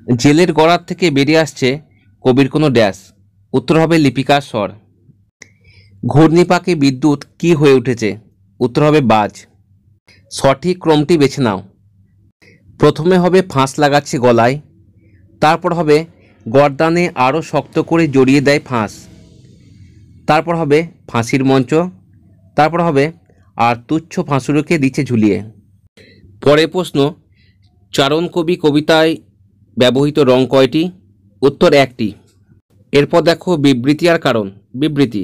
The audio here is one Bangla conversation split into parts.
জেলের গড়ার থেকে বেরিয়ে আসছে কবির কোনো ড্যাশ, উত্তর হবে লিপিকার স্বর। ঘূর্ণিপাকে বিদ্যুৎ কি হয়ে উঠেছে, উত্তর হবে বাজ। সঠিক ক্রমটি বেছে নাও। প্রথমে হবে ফাঁস লাগাচ্ছে গলায়, তারপর হবে গর্দানে আরও শক্ত করে জড়িয়ে দেয় ফাঁস, তারপর হবে ফাঁসির মঞ্চ, তারপর হবে আর তুচ্ছ ফাঁসুরকে দিচ্ছে ঝুলিয়ে। পরের প্রশ্ন, চারণ কবি কবিতায় ব্যবহৃত রং কয়টি, উত্তর একটি। এরপর দেখো বিবৃতি আর কারণ। বিবৃতি,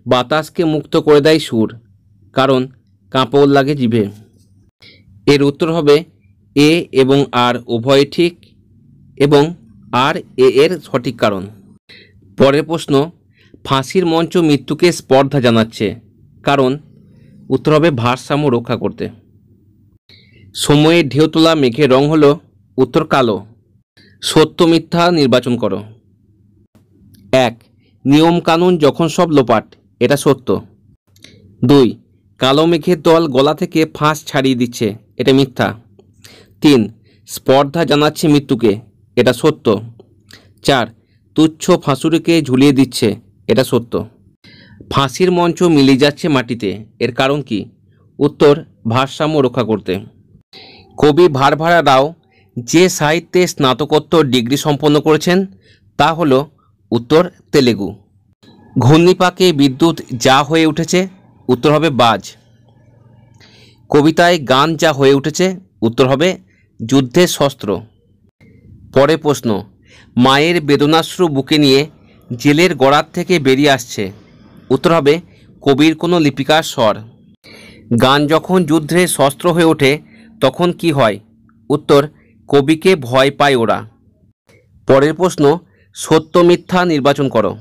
বাতাসকে মুক্ত করে দেয় সুর, কারণ কাঁপড় লাগে জিভে। এর উত্তর হবে এ এবং আর উভয় ঠিক, এবং আর এ এর সঠিক কারণ। পরের প্রশ্ন, ফাঁসির মঞ্চ মৃত্যুকে স্পর্ধা জানাচ্ছে, কারণ উত্তর হবে ভারসাম্য রক্ষা করতে। সময়ের ঢেউ তোলা মেঘের রং হলো, উত্তর কালো। সত্য মিথ্যা নির্বাচন করো। 1, নিয়ম কানুন যখন সব লোপাট, এটা সত্য। 2, কালো মেঘের দল গলা থেকে ফাঁস ছাড়িয়ে দিচ্ছে, এটা মিথ্যা। 3, স্পর্ধা জানাচ্ছে মৃত্যুকে, এটা সত্য। 4, তুচ্ছ ফাঁসুরিকে ঝুলিয়ে দিচ্ছে, এটা সত্য। ফাঁসির মঞ্চ মিলিয়ে যাচ্ছে মাটিতে, এর কারণ কি, উত্তর ভারসাম্য রক্ষা করতে। কবি ভারভারা রাও যে সাহিত্যে স্নাতকোত্তর ডিগ্রি সম্পন্ন করেছেন তা হলো, উত্তর তেলেগু। ঘূর্ণিপাকে বিদ্যুৎ যা হয়ে উঠেছে, উত্তর হবে বাজ। কবিতায় গান যা হয়ে উঠেছে, উত্তর হবে যুদ্ধের শস্ত্র। পরে প্রশ্ন, মায়ের বেদনাশ্রু বুকে নিয়ে জেলের গড়ার থেকে বেরিয়ে আসছে, উত্তর হবে কবির কোনো লিপিকার স্বর। গান যখন যুদ্ধের শস্ত্র হয়ে ওঠে তখন কি হয়, উত্তর কবিকে ভয় পায় ওরা। পরের প্রশ্ন, সত্য মিথ্যা নির্বাচন করো।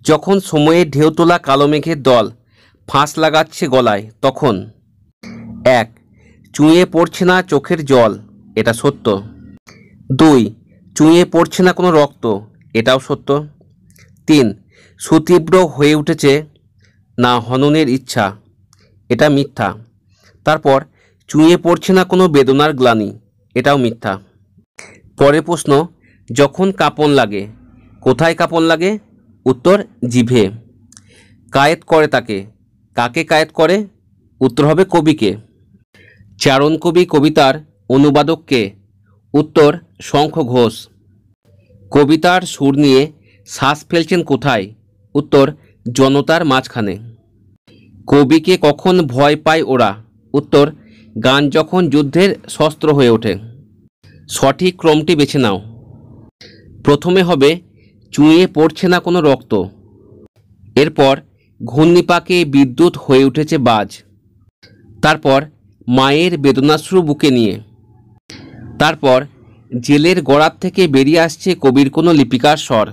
যখন সময়ের ঢেউ তোলা কালো মেঘের দল ফাঁস লাগাচ্ছে গলায় তখন 1, চুঁয়ে পড়ছে না চোখের জল, এটা সত্য। 2, চুঁয়ে পড়ছে না কোনো রক্ত, এটাও সত্য। 3, সুতীব্র হয়ে উঠেছে না হননের ইচ্ছা, এটা মিথ্যা। তারপর চুঁয়ে পড়ছে না কোনো বেদনার গ্লানি, এটাও মিথ্যা। পরের প্রশ্ন, যখন কাঁপন লাগে, কোথায় কাঁপন লাগে, উত্তর জিভে। কায়েত করে তাকে, কাকে কায়েত করে, উত্তর হবে কবিকে। চারণ কবি কবিতার অনুবাদককে, উত্তর শঙ্খ ঘোষ। কবিতার সুর নিয়ে শ্বাস ফেলছেন কোথায়, উত্তর জনতার মাঝখানে। কবিকে কখন ভয় পায় ওরা, উত্তর গান যখন যুদ্ধের শস্ত্র হয়ে ওঠে। সঠিক ক্রমটি বেছে নাও। প্রথমে হবে চুঁয়ে পড়ছে না কোনো রক্ত, এরপর ঘূর্ণিপাকে বিদ্যুৎ হয়ে উঠেছে বাজ, তারপর মায়ের বেদনাশ্রু বুকে নিয়ে, তারপর জেলের গড়ার থেকে বেরিয়ে আসছে কবির কোনো লিপিকার স্বর।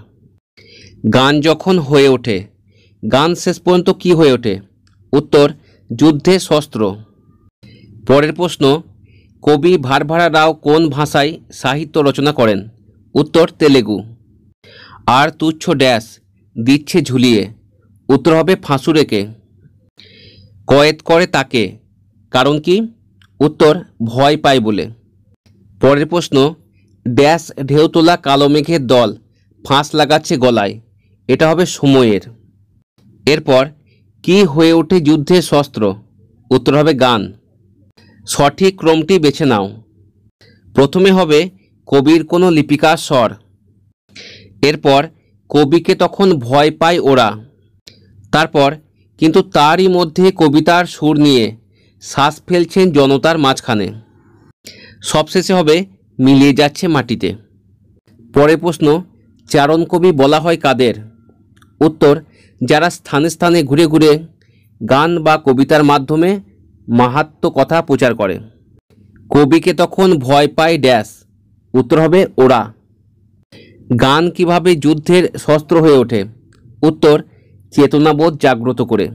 গান যখন হয়ে ওঠে, গান শেষ পর্যন্ত কি হয়ে ওঠে, উত্তর যুদ্ধের শস্ত্র। পরের প্রশ্ন, কবি ভারভারা রাও কোন ভাষায় সাহিত্য রচনা করেন, উত্তর তেলেগু। আর তুচ্ছ ড্যাশ দিচ্ছে ঝুলিয়ে, উত্তর হবে ফাঁসুরেকে। কয়েদ করে তাকে, কারণ কি, উত্তর ভয় পায় বলে। পরের প্রশ্ন, ড্যাশ ঢেউ তোলা কালো মেঘের দল ফাঁস লাগাচ্ছে গলায়, এটা হবে সময়ের। এরপর কি হয়ে ওঠে যুদ্ধের শস্ত্র, উত্তর হবে গান। সঠিক ক্রমটি বেছে নাও। প্রথমে হবে কবির কোনো লিপিকার স্বর, এরপর কবিকে তখন ভয় পায় ওরা, তারপর কিন্তু তারই মধ্যে কবিতার সুর নিয়ে শ্বাস ফেলছেন জনতার মাঝখানে, সবশেষে হবে মিলিয়ে যাচ্ছে মাটিতে। পরের প্রশ্ন, চারণ কবি বলা হয় কাদের, উত্তর যারা স্থানে স্থানে ঘুরে ঘুরে গান বা কবিতার মাধ্যমে মাহাত্ম্য কথা প্রচার করে। কবিকে তখন ভয় পায় ড্যাশ, উত্তর হবে ওরা। গান কিভাবে যুদ্ধের শস্ত্র হয়ে ওঠে, উত্তর চেতনাবোধ জাগ্রত করে।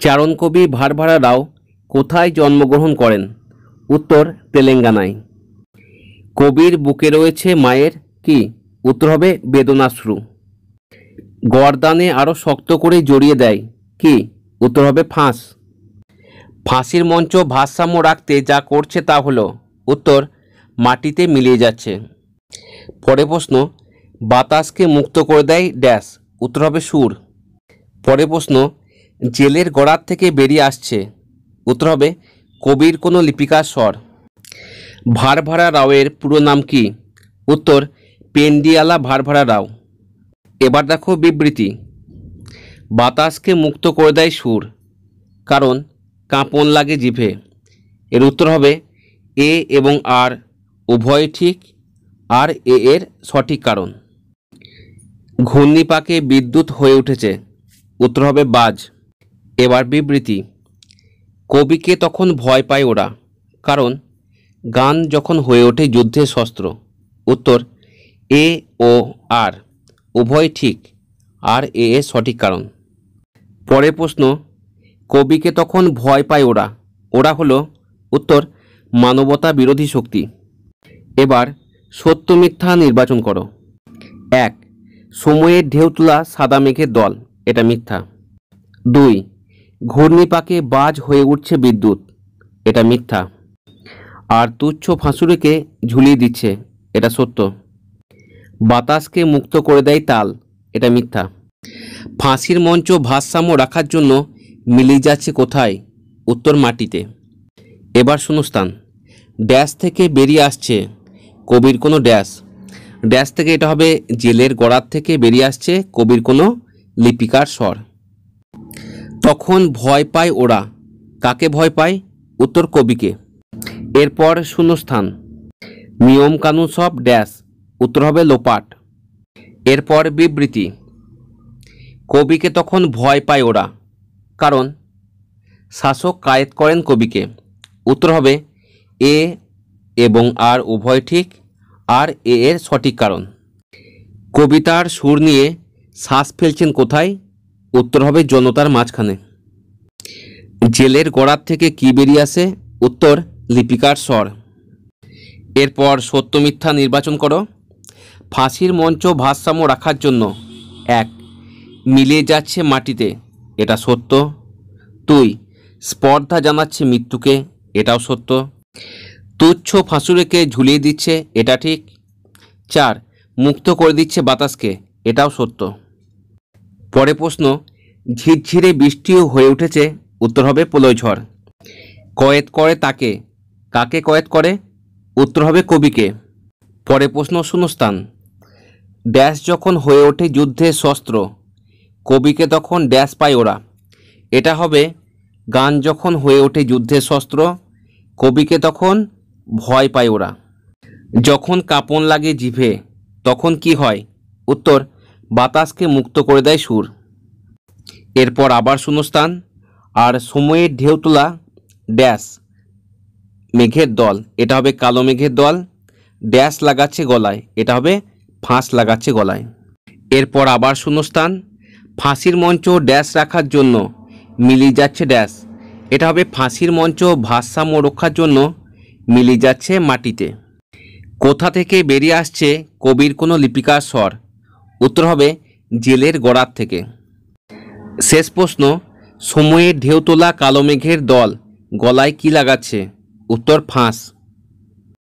চারণ কবি ভারভারা রাও কোথায় জন্মগ্রহণ করেন, উত্তর তেলেঙ্গানায়। কবির বুকে রয়েছে মায়ের কি, উত্তর হবে বেদনাশ্রু। গর্দানে আরও শক্ত করে জড়িয়ে দেয় কি, উত্তর হবে ফাঁস। ফাঁসির মঞ্চ ভারসাম্য রাখতে যা করছে তা হলো, উত্তর মাটিতে মিলিয়ে যাচ্ছে। পরের প্রশ্ন, বাতাসকে মুক্ত করে দেয় ড্যাশ, উত্তর হবে সুর। পরের প্রশ্ন, জেলের গড়ার থেকে বেরিয়ে আসছে, উত্তর হবে কবির কোনো লিপিকার স্বর। ভারভারা রাওয়ের পুরো নাম কি, উত্তর পেন্ডিয়ালা ভারভারা রাও। এবার দেখো বিবৃতি, বাতাসকে মুক্ত করে দেয় সুর, কারণ কাঁপন লাগে জিভে। এর উত্তর হবে এ এবং আর উভয় ঠিক, আর এ এর সঠিক কারণ। ঘূর্ণিপাকে বিদ্যুৎ হয়ে উঠেছে, উত্তর হবে বাজ। এবার বিবৃতি, কবিকে তখন ভয় পায় ওরা, কারণ গান যখন হয়ে ওঠে যুদ্ধের শস্ত্র, উত্তর এ ও আর উভয় ঠিক, আর এ এর সঠিক কারণ। পরের প্রশ্ন, কবিকে তখন ভয় পায় ওরা, ওরা হলো উত্তর মানবতা বিরোধী শক্তি। এবার সত্য মিথ্যা নির্বাচন করো। 1, সময়ের ঢেউ তোলা সাদা মেঘের দল, এটা মিথ্যা। 2, ঘূর্ণিপাকে বাজ হয়ে উঠছে বিদ্যুৎ, এটা মিথ্যা। আর তুচ্ছ ফাঁসুড়িকে ঝুলিয়ে দিচ্ছে, এটা সত্য। বাতাসকে মুক্ত করে দেয় তাল, এটা মিথ্যা। ফাঁসির মঞ্চ ভারসাম্য রাখার জন্য মিলিয়ে যাচ্ছে কোথায়, উত্তর মাটিতে। এবার শূন্যস্থান, ড্যাশ থেকে বেরিয়ে আসছে কবির কোনো ড্যাশ, ড্যাশ থেকে এটা হবে জেলের গড়ার থেকে বেরিয়ে আসছে কবির কোনো লিপিকার স্বর। তখন ভয় পায় ওরা, কাকে ভয় পায়, উত্তর কবিকে। এরপর শূন্যস্থান, নিয়ম কানুন সব ড্যাশ, উত্তর হবে লোপাট। এরপর বিবৃতি, কবিকে তখন ভয় পায় ওরা, কারণ শাসক কায়েদ করেন কবিকে, উত্তর হবে এ এবং আর উভয় ঠিক, আর এ এর সঠিক কারণ। কবিতার সুর নিয়ে শ্বাস ফেলছেন কোথায়, উত্তর হবে জনতার মাঝখানে। জেলের গড়ার থেকে কি বেরিয়ে আসে, উত্তর লিপিকার স্বর। এরপর সত্য মিথ্যা নির্বাচন করো। ফাঁসির মঞ্চ ভারসাম্য রাখার জন্য 1, মিলিয়ে যাচ্ছে মাটিতে, এটা সত্য। 2, স্পর্ধা জানাচ্ছে মৃত্যুকে, এটাও সত্য। তুচ্ছ ফাঁসুড়িকে ঝুলিয়ে দিচ্ছে, এটা ঠিক। 4, মুক্ত করে দিচ্ছে বাতাসকে, এটাও সত্য। পরে প্রশ্ন, ঝিরঝিরে বৃষ্টিও হয়ে উঠেছে, উত্তর হবে প্রলয় ঝড়। কয়েদ করে তাকে, কাকে কয়েদ করে, উত্তর হবে কবিকে। পরে প্রশ্ন শূন্যস্থান, ড্যাশ যখন হয়ে ওঠে যুদ্ধের শস্ত্র, কবিকে তখন ড্যাশ পায় ওরা, এটা হবে গান যখন হয়ে ওঠে যুদ্ধের শস্ত্র, কবিকে তখন ভয় পায় ওরা। যখন কাঁপন লাগে জিভে, তখন কি হয়, উত্তর বাতাসকে মুক্ত করে দেয় সুর। এরপর আবার শূন্যস্থান, আর সময়ের ঢেউ তোলা ড্যাশ মেঘের দল, এটা হবে কালো মেঘের দল। ড্যাশ লাগাচ্ছে গলায়, এটা হবে ফাঁস লাগাচ্ছে গলায়। এরপর আবার শূন্যস্থান, ফাঁসির মঞ্চ ড্যাশ রাখার জন্য মিলিয়ে যাচ্ছে ড্যাশ, এটা হবে ফাঁসির মঞ্চ ভারসাম্য রক্ষার জন্য মিলিয়ে যাচ্ছে মাটিতে। কোথা থেকে বেরিয়ে আসছে কবির কোনো লিপিকার স্বর, উত্তর হবে জেলের গড়ার থেকে। শেষ প্রশ্ন, সময়ের ঢেউ তোলা কালো মেঘের দল গলায় কি লাগাচ্ছে, উত্তর ফাঁস।